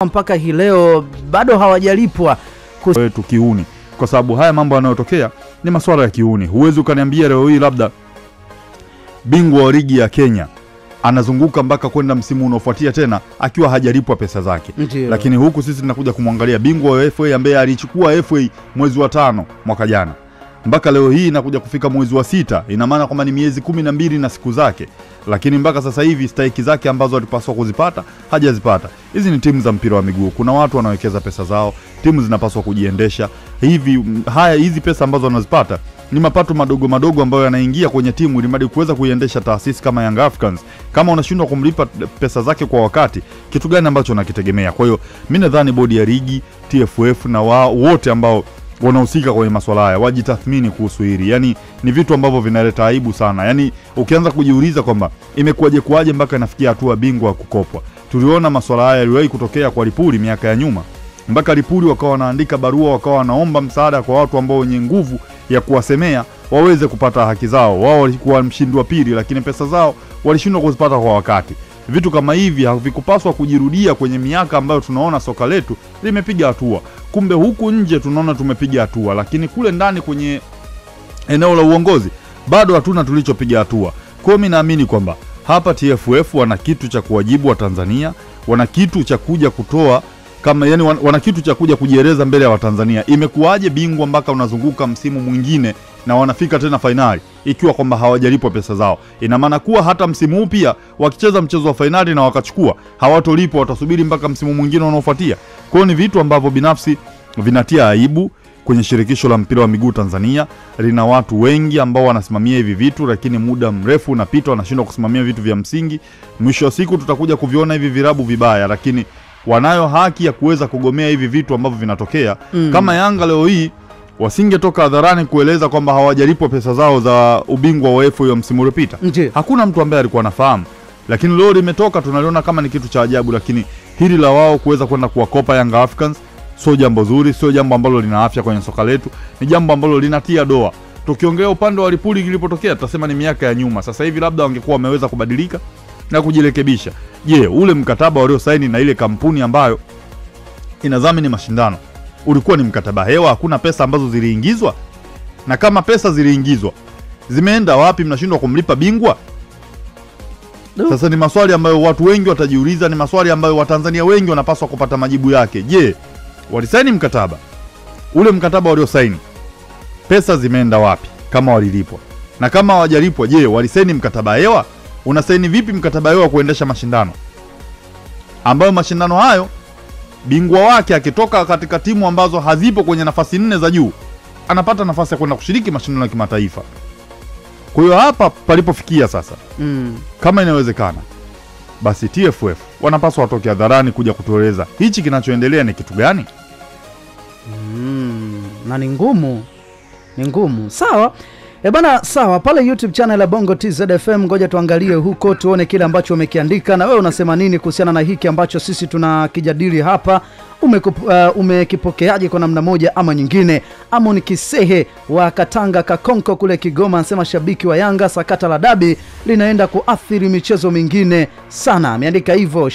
mpaka hii leo bado hawajalipwa wetu kiuni, kwa sababu haya mambo yanayotokea ni masuala ya kiuni. Huwezi ukaniambia leo hii labda bingwa wa ligi ya Kenya anazunguka mpaka kwenda msimu unaofuatia tena akiwa hajalipwa pesa zake. Lakini huku sisi tunakuja kumwangalia bingwa wa FA ambaye alichukua FA mwezi wa 5 mwaka jana, mpaka leo hii inakuja kufika mwezi wa 6, ina maana kwamba ni miezi 12 na siku zake, lakini mpaka sasa hivi stahiki zake ambazo alipaswa kuzipata hajazipata. Hizi ni timu za mpira wa miguu, kuna watu wanawekeza pesa zao, timu zinapaswa kujiendesha. Hizi pesa ambazo wanazipata ni mapato madogo madogo ambayo yanaingia kwenye timu ili mradi kuweza kuiendesha taasisi kama Young Africans. Kama unashindwa kumlipa pesa zake kwa wakati, kitu gani ambacho unakitegemea? Kwa hiyo mimi nadhani bodi ya ligi, TFF na wote ambao wanahusika kwenye masuala haya wajitathmini kuhusu hili. Yani ni vitu ambavyo vinaleta aibu sana. Yani ukianza kujiuliza kwamba imekuaje mpaka inafikia hatua bingwa kukopwa. Tuliona masuala haya yaliwahi kutokea kwa Lipuli miaka ya nyuma. Mpaka Lipuli wakawa wanaandika barua, wakawa wanaomba msaada kwa watu ambao wenye nguvu ya kuwasemea waweze kupata haki zao. Wao walikuwa mshindi wa pili, lakini pesa zao walishindwa kuzipata kwa wakati. Vitu kama hivi havikupaswa kujirudia kwenye miaka ambayo tunaona soka letu limepiga hatua. Kumbe huku nje tunaona tumepiga hatua, lakini kule ndani kwenye eneo la uongozi bado hatuna tulichopiga hatua. Kwa mimi naamini kwamba hapa TFF wana kitu cha kuwajibu wa Tanzania, wana kitu cha kuja kutoa kama wana kitu cha kuja kujieleza mbele ya Watanzania. Imekuaje bingwa mpaka unazunguka msimu mwingine na wanafika tena finali ikiwa kwamba hawajalipwa pesa zao? Ina maana kuwa hata msimu huu pia wakicheza mchezo wa finali na wakachukua, hawatolipwa, watasubiri mpaka msimu mwingine unaofuatia. Kwa hiyo ni vitu ambavyo binafsi vinatia aibu kwenye shirikisho la mpira wa miguu Tanzania. Lina watu wengi ambao wanasimamia hivi vitu, lakini muda mrefu unapita wanashindwa kusimamia vitu vya msingi. Mwisho wa siku tutakuja kuviona hivi virabu vibaya, lakini wanayo haki ya kuweza kugomea hivi vitu ambavyo vinatokea. Kama Yanga leo hii wasingetoka hadharani kueleza kwamba hawajalipwa pesa zao za ubingwa wa FA ya msimu uliopita, hakuna mtu ambaye alikuwa anafahamu. Lakini leo limetoka, tunaliona kama ni kitu cha ajabu. Lakini hili la wao kuweza kwenda kuwakopa Young Africans sio jambo zuri, sio jambo ambalo lina afya kwenye soka letu, ni jambo ambalo linatia doa. Tukiongelea upande wa Lipuli kilipotokea, tutasema ni miaka ya nyuma. Sasa hivi labda wangekuwa wameweza kubadilika na kujirekebisha. Ule mkataba walio saini na ile kampuni ambayo inadhamini mashindano ulikuwa ni mkataba hewa? Hakuna pesa ambazo ziliingizwa? Na kama pesa ziliingizwa, zimeenda wapi? Mnashindwa kumlipa bingwa? Sasa ni maswali ambayo watu wengi watajiuliza, ni maswali ambayo Watanzania wengi wanapaswa kupata majibu yake. Walisaini mkataba, ule mkataba walio saini, pesa zimeenda wapi kama walilipwa? Na kama hawajalipwa, walisaini mkataba hewa? Unasaini vipi mkataba hewa kuendesha mashindano ambayo mashindano hayo bingwa wake akitoka katika timu ambazo hazipo kwenye nafasi 4 za juu anapata nafasi ya kwenda kushiriki mashindano ya kimataifa? Kwa hiyo hapa palipofikia sasa, kama inawezekana, basi TFF wanapaswa watoke hadharani kuja kutueleza hichi kinachoendelea ni kitu gani. Na ni ngumu. Sawa. Bana, sawa, pale YouTube channel ya Bongo TZFM, ngoja tuangalie huko tuone kile ambacho umekiandika. Na wewe unasema nini kuhusiana na hiki ambacho sisi tunakijadili hapa? Umekipokeaje kwa namna moja ama nyingine? Amon Kisehe wa Katanga Kakonko kule Kigoma anasema shabiki wa Yanga, sakata la dabi linaenda kuathiri michezo mingine sana. Ameandika hivyo.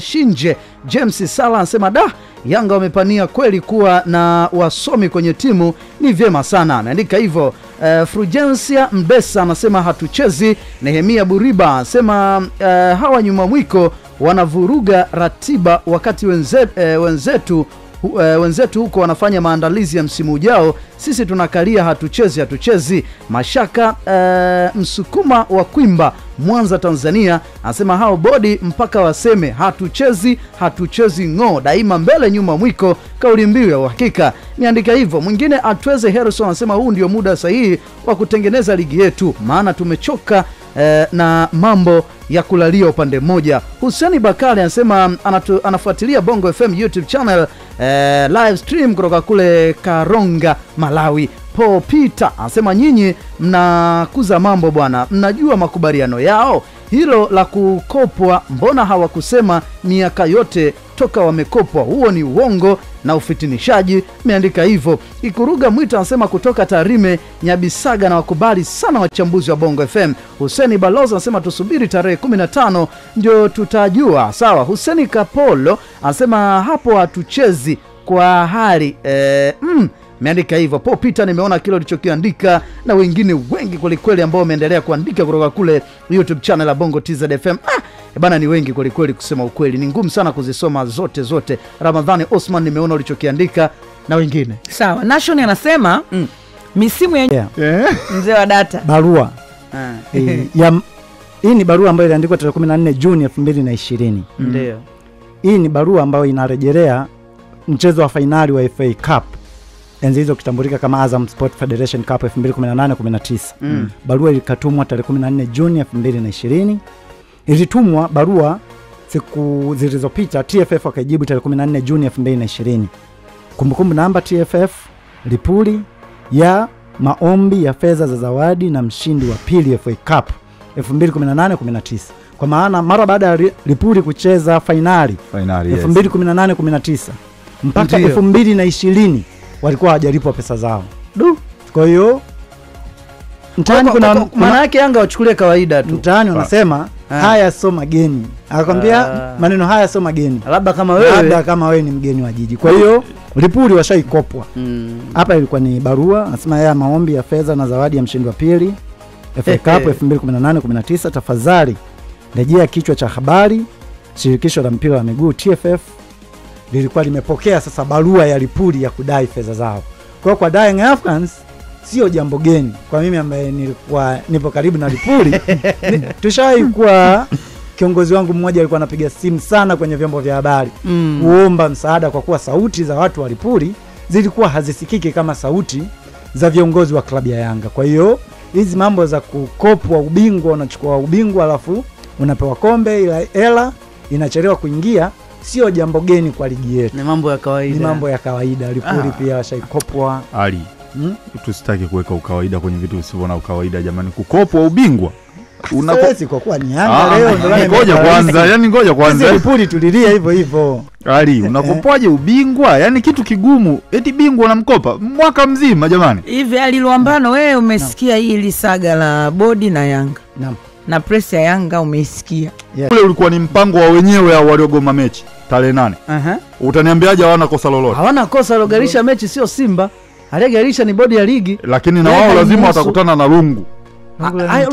Shinje James Sala anasema Yanga wamepania kweli kuwa na wasomi kwenye timu, ni vyema sana. Ameandika hivyo. Frugensia Mbesa anasema hatuchezi. Nehemia Buriba anasema hawa nyuma mwiko wanavuruga ratiba wakati wenzetu huko wanafanya maandalizi ya msimu ujao. Sisi tunakalia hatuchezi. Mashaka Msukuma wa Kwimba, Mwanza Tanzania anasema hao bodi mpaka waseme hatuchezi ngo, daima mbele nyuma mwiko, kauli mbiu ya uhakika. Niandika hivyo. Mwingine Atweze Harrison anasema huu ndio muda sahihi wa kutengeneza ligi yetu, maana tumechoka na mambo ya kulalia upande mmoja. Hussein Bakari anasema anafuatilia Bongo FM YouTube channel live stream kutoka kule Karonga, Malawi. Paul Peter anasema nyinyi mnakuza mambo bwana, mnajua makubaliano yao? Hilo la kukopwa mbona hawakusema miaka yote wanatoka wamekopwa. Huo ni uongo na ufitinishaji, ameandika hivyo. Ikuruga Mwita anasema kutoka Tarime Nyabisaga na wakubali sana wachambuzi wa Bongo FM. Huseni Balozi anasema tusubiri tarehe 15 ndio tutajua. Sawa. Huseni Kapolo anasema hapo hatuchezi kwa hali meandika hivyo. Paul Peter nimeona kile ulichokiandika na wengine wengi kwelikweli ambao wameendelea kuandika kutoka kule YouTube channel la Bongo TZ FM. Bana ni wengi kwelikweli, kusema ukweli ni ngumu sana kuzisoma zote. Ramadhani Osman nimeona ulichokiandika na wengine. Sawa. Nation anasema misimu ya mzee wa data barua. Hii ni barua ambayo iliandikwa tarehe 14 Juni 2020. Ndio. Hii ni barua ambayo inarejelea mchezo wa finali wa FA Cup. Enzi hizo kitambulika kama Azam Sport Federation Cup 2018-19. Barua ilikatumwa tarehe 14 Juni 2020. Ilitumwa barua siku zilizopita, TFF wakajibu tarehe 14 Juni 2020. Kumbukumbu namba TFF ripuri ya maombi ya fedha za zawadi na mshindi wa pili FA Cup 2018-19. Kwa maana mara baada ya ripuri kucheza finali 2018-19 mpaka 2020 walikuwa hawajalipwa pesa zao. Kwa hiyo mtaani kuna maana yake Yanga wachukulie kawaida tu. Mtaani wanasema haya sio mageni. Akwambia maneno haya sio mageni. Labda kama wewe ni mgeni wa jiji. Kwa hiyo ripuri washaikopwa. Hapa ilikuwa ni barua anasema ya maombi ya fedha na zawadi ya mshindi wa pili FA Cup 2018-19. Tafadhali rejea kichwa cha habari. Shirikisho la mpira wa miguu TFF lilikuwa limepokea sasa barua ya ripuri ya kudai fedha zao. Kwa Dying Africans sio jambo geni. Kwa mimi ambaye nilikuwa nipo karibu na ripuri tushawahi kuwa kiongozi wangu mmoja alikuwa anapiga simu sana kwenye vyombo vya habari kuomba msaada, kwa kuwa sauti za watu wa ripuri zilikuwa hazisikiki kama sauti za viongozi wa klabu ya Yanga. Kwa hiyo hizi mambo za kukopwa ubingwa, unachukua ubingwa alafu unapewa kombe ila hela inachelewa kuingia, sio jambo geni kwa ligi yetu. Ni mambo ya kawaida. Ripuri pia washaikopwa. Ali, tusitaki kuweka ukawaida kwenye vitu visivyo na ukawaida jamani. Kukopwa ubingwa sisi kwa kuwa ni Yanga leo ndio ngoja kwanza. Ripuri tulilia hivyo. Ali, unakopwaje ubingwa? Yani kitu kigumu. Eti bingwa unamkopa mwaka mzima jamani. Hivi Ali Luambano, wewe umesikia hili saga la bodi na Yanga? Naam. Na press ya Yanga umeisikia? Ule ulikuwa ni mpango wa wenyewe au waliogoma mechi tarehe 8. Utaniambiaje hawana kosa lolote? Hawana kosa, logarisha mechi sio Simba. Aliyegarisha ni bodi ya ligi. Lakini na wao lazima watakutana na lungu.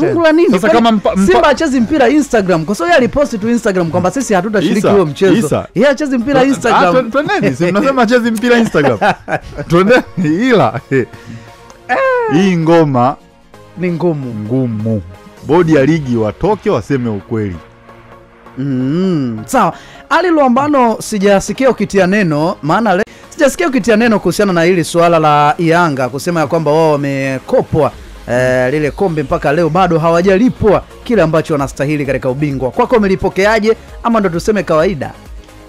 Lungu la nini? Sasa kama Simba achezi mpira Instagram. Kwa sababu yeye aliposti tu Instagram kwamba sisi hatutashiriki huo mchezo. Yeye achezi mpira Instagram. Twendeni, si mnasema achezi mpira Instagram. Twendeni ila. Hii ngoma ni ngumu. Bodi ya ligi watoke waseme ukweli. Sawa. Ali Luambano, sijasikia ukitia neno, maana sijasikia ukitia neno kuhusiana na hili swala la Yanga kusema ya kwamba wao wamekopwa lile kombe mpaka leo bado hawajalipwa kile ambacho wanastahili katika ubingwa. Kwako umelipokeaje ama ndo tuseme kawaida?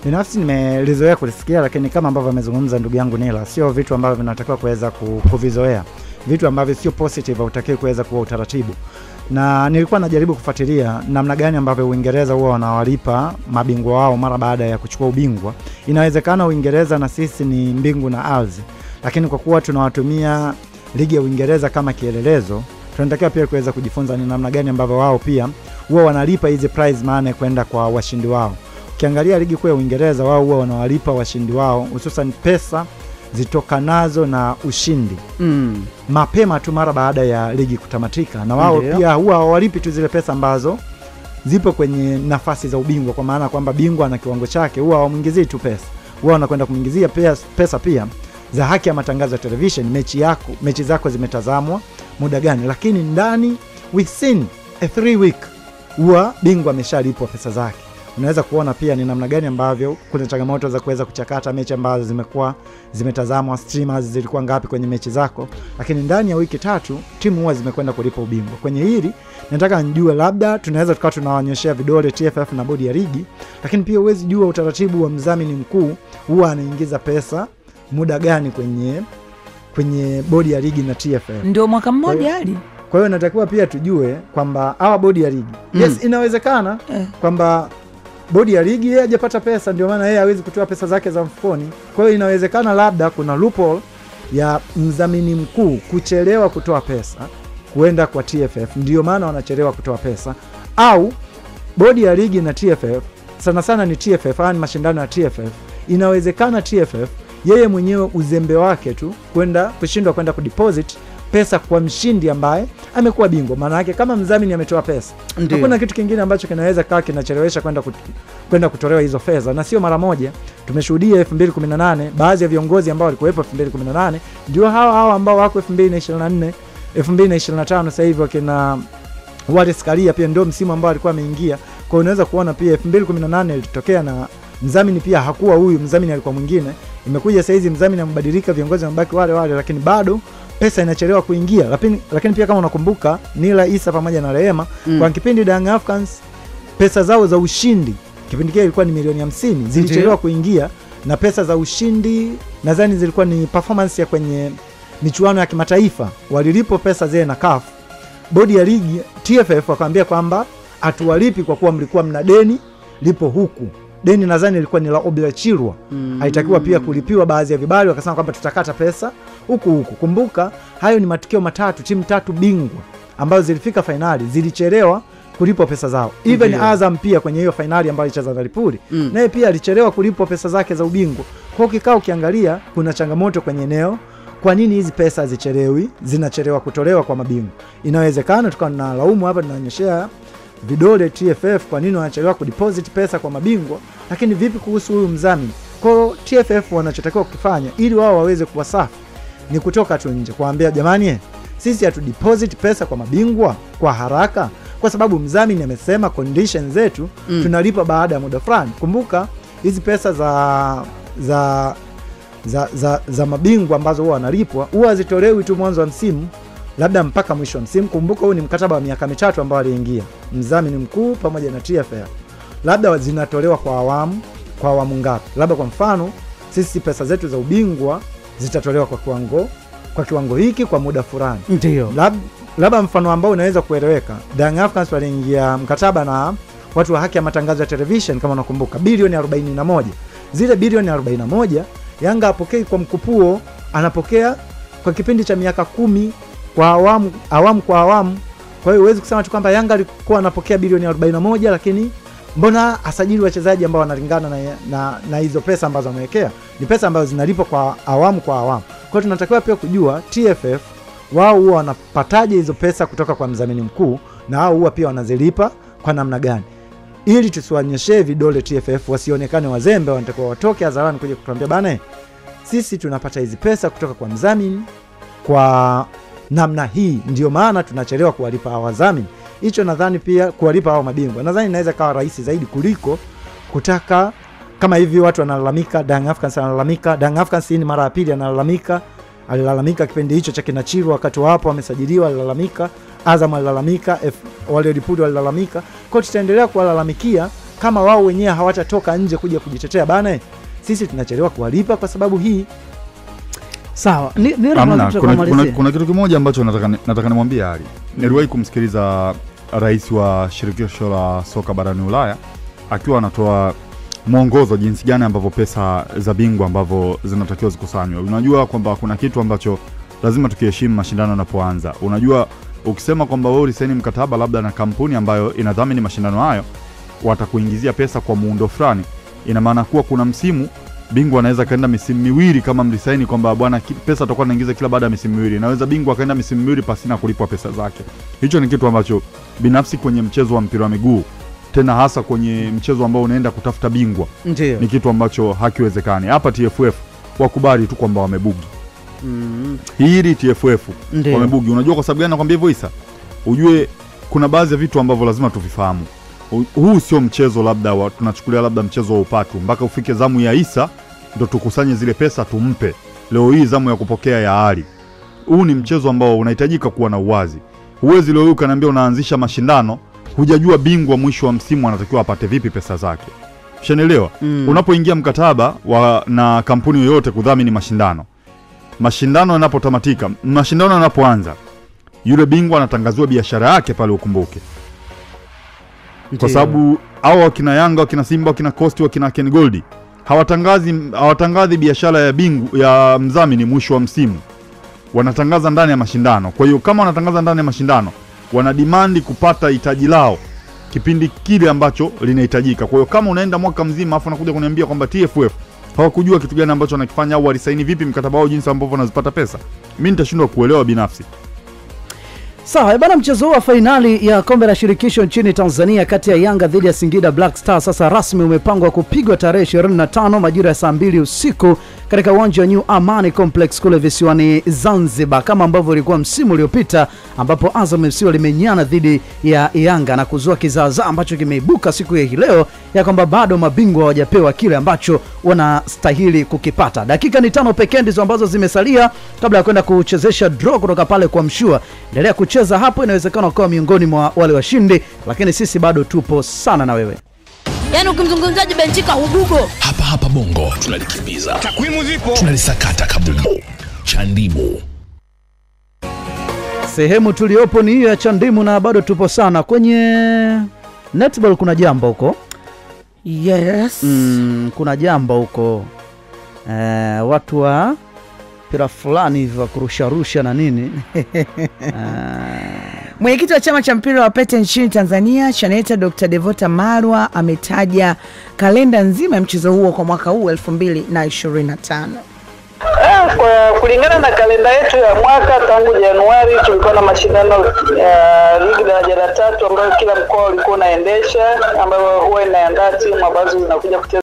Binafsi nimelizoea kulisikia, lakini kama ambavyo amezungumza ndugu yangu Nila, sio vitu ambavyo vinatakiwa kuweza kuvizoea. Vitu ambavyo sio positive hautakiwi kuweza kuwa utaratibu. Na nilikuwa najaribu kufuatilia namna gani ambavyo Uingereza huwa wanawalipa mabingwa wao mara baada ya kuchukua ubingwa. Inawezekana Uingereza na sisi ni mbingu na ardhi, lakini kwa kuwa tunawatumia ligi ya Uingereza kama kielelezo, tunatakiwa pia kuweza kujifunza ni namna gani ambavyo wao pia huwa wanalipa hizi prize money kwenda kwa washindi wao. Ukiangalia ligi kuu ya Uingereza, wao huwa wanawalipa washindi wao hususan pesa zitokanazo na ushindi mapema tu mara baada ya ligi kutamatika, na wao pia huwa hawalipi tu zile pesa ambazo zipo kwenye nafasi za ubingwa, kwa maana kwamba bingwa na kiwango chake huwa hawamuingizii tu pesa, huwa wanakwenda kumingizia pesa pia za haki ya matangazo ya television, mechi zako zimetazamwa muda gani, lakini ndani within a 3 week huwa bingwa ameshalipwa pesa zake. Unaweza kuona pia ni namna gani ambavyo kuna changamoto za kuweza kuchakata mechi ambazo zimekuwa zimetazamwa, streamers zilikuwa ngapi kwenye mechi zako, lakini ndani ya wiki 3 timu huwa zimekwenda kulipa ubingwa. Kwenye hili nataka nijue, labda tunaweza tukawa tunawanyoshea vidole TFF na bodi ya ligi, lakini pia uwezi jua utaratibu wa mdhamini mkuu huwa anaingiza pesa muda gani kwenye bodi ya ligi na TFF. Ndio mwaka mmoja hadi. Kwa hiyo natakiwa pia tujue kwamba hawa bodi ya ligi yes, inawezekana kwamba bodi ya ligi yeye hajapata pesa, ndio maana yeye hawezi kutoa pesa zake za mfukoni. Kwa hiyo inawezekana labda kuna loophole ya mdhamini mkuu kuchelewa kutoa pesa kuenda kwa TFF, ndio maana wanachelewa kutoa pesa, au bodi ya ligi na TFF, sana sana ni TFF, ni mashindano ya TFF. Inawezekana TFF yeye mwenyewe uzembe wake tu kushindwa kwenda kudeposit pesa kwa mshindi ambaye amekuwa bingwa. Maana yake kama mdhamini ametoa pesa, hakuna kitu kingine ambacho kinaweza kaa kinachelewesha kwenda kutolewa hizo fedha, na sio mara moja. Tumeshuhudia 2018 baadhi ya viongozi ambao walikuwepo 2018 ndio hao ambao wako 2024 2025 sasa hivi, wakina Wallace Karia pia ndio msimu ambao alikuwa ameingia. Kwa hiyo unaweza kuona pia 2018 ilitokea na mdhamini pia hakuwa huyu, mdhamini alikuwa mwingine. Imekuja sasa hizi mdhamini amebadilika, viongozi wamebaki wale, lakini bado pesa inachelewa kuingia. Lakini pia kama unakumbuka Nila Isa pamoja na Rehema kwa kipindi Young Africans pesa zao za ushindi kipindi kile ilikuwa ni milioni 50 zilichelewa kuingia, na pesa za ushindi nadhani zilikuwa ni performance ya kwenye michuano ya kimataifa, walilipo pesa zile na CAF. Bodi ya ligi TFF wakaambia kwamba hatuwalipi kwa kuwa mlikuwa mna deni lipo huku. Deni nadhani ilikuwa ni la Obila Chirwa. Haitakiwa pia kulipiwa baadhi ya vibali, wakasema kwamba tutakata pesa huku. Kumbuka hayo ni matukio matatu, timu tatu bingwa ambazo zilifika finali zilichelewa kulipwa pesa zao. Even Azam pia kwenye hiyo finali ambayo ilicheza na Lipuli, naye pia alichelewa kulipwa pesa zake za ubingwa. Kwa kikao ukiangalia kuna changamoto kwenye eneo. Kwa nini hizi pesa zinachelewa kutolewa kwa mabingwa? Inawezekana tukawa na laumu hapa, tunaonyeshea vidole TFF kwa nini wanachelewa kudeposit pesa kwa mabingwa, lakini vipi kuhusu huyu mdhamini? Kwa TFF wanachotakiwa kufanya ili wao waweze kuwa safi ni kutoka tu nje kuambia jamani, sisi hatudeposit pesa kwa mabingwa kwa haraka kwa sababu mdhamini amesema conditions zetu tunalipa baada ya muda fulani. Kumbuka hizi pesa za mabingwa ambazo huwa wanalipwa huwa hazitolewi tu mwanzo wa msimu, labda mpaka mwisho wa msimu. Kumbuka huu ni mkataba wa miaka 3 ambao aliingia mdhamini mkuu pamoja na TFF. Labda zinatolewa kwa awamu ngapi? Labda kwa mfano sisi pesa zetu za ubingwa zitatolewa kwa kiwango hiki kwa muda fulani. Ndio. Labda mfano ambao unaweza kueleweka, Young Africans waliingia mkataba na watu wa haki ya matangazo ya television kama unakumbuka, bilioni 41. Zile bilioni 41 Yanga apokei kwa mkupuo, anapokea kwa kipindi cha miaka 10 kwa awamu kwa awamu. Kwa hiyo huwezi kusema tu kwamba Yanga alikuwa anapokea bilioni 41 lakini mbona asajili wachezaji ambao wanalingana na hizo pesa ambazo wamewekea. Ni pesa ambazo zinalipwa kwa awamu kwa awamu. Kwa hiyo tunatakiwa pia kujua TFF wao huwa wanapataje hizo pesa kutoka kwa mdhamini mkuu, na hao huwa pia wanazilipa kwa namna gani, ili tusiwaonyeshe vidole TFF wasionekane wazembe. Wanatakiwa watoke hadharani kuja kutuambia bana, sisi tunapata hizi pesa kutoka kwa mdhamini kwa namna hii, ndio maana tunachelewa kuwalipa hao wadhamini. Hicho nadhani pia kuwalipa hao mabingwa nadhani inaweza kawa rahisi zaidi kuliko kutaka kama hivi watu wanalalamika. Young Africans analalamika, Young Africans ni mara ya pili alilalamika kipindi hicho cha Kinachiro wakati wapo wamesajiliwa, alilalamika. Azam alilalamika, wale Lipuli walilalamika. Kwa tutaendelea kuwalalamikia kama wao wenyewe hawatatoka nje kuja kujitetea bana, sisi tunachelewa kuwalipa kwa sababu hii. Sawa. Kuna kitu kimoja ambacho nataka nimwambie Ali. Niliwahi kumsikiliza rais wa shirikisho la soka barani Ulaya akiwa anatoa mwongozo jinsi gani ambavyo pesa za bingwa ambavyo zinatakiwa zikusanywe. Unajua kwamba kuna kitu ambacho lazima tukiheshimu mashindano yanapoanza. Unajua ukisema kwamba wewe ulisaini mkataba labda na kampuni ambayo inadhamini mashindano hayo, watakuingizia pesa kwa muundo fulani, ina maana kuwa kuna msimu bingwa anaweza kaenda misimu miwili kama mlisaini kwamba bwana pesa tutakuwa tunaingiza kila baada ya misimu miwili. Naweza bingwa kaenda misimu miwili pasina kulipwa pesa zake. Hicho ni kitu ambacho binafsi kwenye mchezo wa mpira wa miguu, tena hasa kwenye mchezo ambao unaenda kutafuta bingwa, ni kitu ambacho hakiwezekani. Hapa TFF wakubali tu kwamba wamebugi. Hili TFF wamebugi. Unajua kwa sababu gani nakwambia hivyo Isa? Ujue kuna baadhi ya vitu ambavyo lazima tuvifahamu. Huu sio mchezo labda tunachukulia labda mchezo wa upatu mpaka ufike zamu ya Isa ndo tukusanye zile pesa tumpe. Leo hii zamu ya kupokea ya Ali. Huu ni mchezo ambao unahitajika kuwa na uwazi. Huwezi leo ukaniambia unaanzisha mashindano hujajua bingwa mwisho wa msimu anatakiwa apate vipi pesa zake. Ushanielewa? Unapoingia mkataba na kampuni yoyote kudhamini mashindano yanapotamatika, mashindano yanapoanza, yule bingwa anatangaziwa biashara yake pale ukumbuke. Kwa sababu au wakina Yanga, wakina Simba, wakina Coast, wakina Ken Gold hawatangazi biashara ya mdhamini mwisho wa msimu. Wanatangaza ndani ya mashindano. Kwa hiyo kama wanatangaza ndani ya mashindano, wana demand kupata hitaji lao kipindi kile ambacho linahitajika. Kwa hiyo kama unaenda mwaka mzima afu unakuja kuniambia kwamba TFF hawakujua kitu gani ambacho wanakifanya au walisaini vipi mkataba wao jinsi ambavyo wanazipata pesa, mimi nitashindwa kuelewa binafsi. Sawa, bana, mchezo wa finali ya kombe la shirikisho nchini Tanzania kati ya Yanga dhidi ya Singida Black Stars sasa rasmi umepangwa kupigwa tarehe 25 majira ya saa 2 usiku katika uwanja wa New Amani Complex kule visiwani Zanzibar, kama ambavyo ilikuwa msimu uliopita ambapo Azam FC limenyana dhidi ya Yanga na kuzua kizaazaa ambacho kimeibuka siku ya leo ya kwamba bado mabingwa hawajapewa kile ambacho wanastahili kukipata. Dakika ni 5 pekee ndizo ambazo zimesalia kabla ya kwenda kuchezesha draw kutoka pale kwa Mshua. Endelea kucheza hapo, inawezekana ukawa miongoni mwa wale washindi, lakini sisi bado tupo sana na wewe. Yaani ukimzungumzaji Benchika Hubugo. Hapa Bongo tunalikimbiza. Takwimu zipo. Tunalisakata kabumbu. Chandimu. Sehemu tuliopo ni hiyo ya Chandimu na bado tupo sana kwenye netball. Kuna jambo huko. Yes. Kuna jambo huko. Watu wa pira fulani hivyo kurusha na nini. Mwenyekiti wa chama cha mpira wa pete nchini Tanzania Chaneta Dr. Devota Marwa ametaja kalenda nzima ya mchezo huo kwa mwaka huu 2025. Kwa kulingana na kalenda yetu ya mwaka, tangu Januari tulikuwa na mashindano ya ligi daraja la 3 ambayo kila mkoa ulikuwa unaendesha, ambayo huwa inaandaa timu ambazo zinakuja kucheza